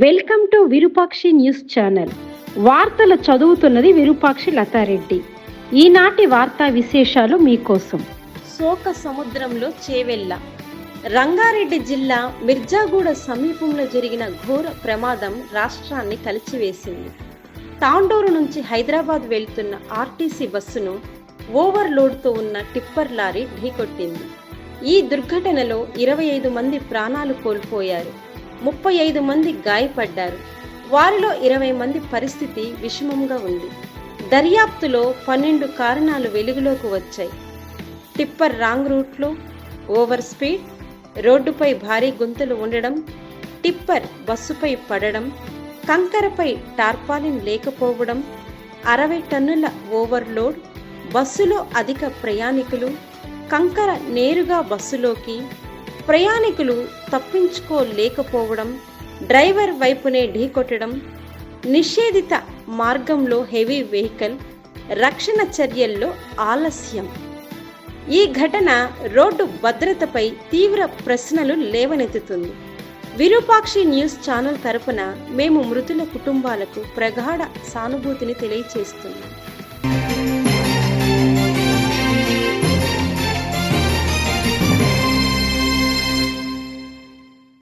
Welcome to Virupakshi news channel. వార్తలు చదువుతున్నది విరూపాక్షి లతారెడ్డి. ఈనాటి వార్తా విశేషాలు మీకోసం. శోక సముద్రంలో చేవెళ్ళ. రంగారెడ్డి జిల్లా మిర్జాగూడ సమీపంలో జరిగిన ఘోర ప్రమాదం రాష్ట్రాన్ని కలిచివేసింది. తాండూరు నుంచి హైదరాబాద్ వెళ్తున్న ఆర్టీసీ బస్సును ఓవర్లోడ్తో ఉన్న టిప్పర్ లారీ ఢీకొట్టింది. ఈ దుర్ఘటనలో 25 మంది ప్రాణాలు కోల్పోయారు, 35 మంది గాయపడ్డారు. వారిలో 20 మంది పరిస్థితి విషమంగా ఉంది. దర్యాప్తులో 12 కారణాలు వెలుగులోకి వచ్చాయి. టిప్పర్ రాంగ్ రూట్లో, ఓవర్ స్పీడ్, రోడ్డుపై భారీ గుంతలు ఉండడం, టిప్పర్ బస్సుపై పడడం, కంకరపై టార్పాలిన్ లేకపోవడం, 60 టన్నుల ఓవర్లోడ్, బస్సులో అధిక ప్రయాణికులు, కంకర నేరుగా బస్సులోకి, ప్రయాణికులు తప్పించుకోలేకపోవడం, డ్రైవర్ వైపునే ఢీకొట్టడం, నిషేధిత మార్గంలో హెవీ వెహికల్, రక్షణ చర్యల్లో ఆలస్యం. ఈ ఘటన రోడ్డు భద్రతపై తీవ్ర ప్రశ్నలు లేవనెత్తుతుంది. విరూపాక్షి న్యూస్ ఛానల్ తరపున మేము మృతుల కుటుంబాలకు ప్రగాఢ సానుభూతిని తెలియచేస్తున్నాం.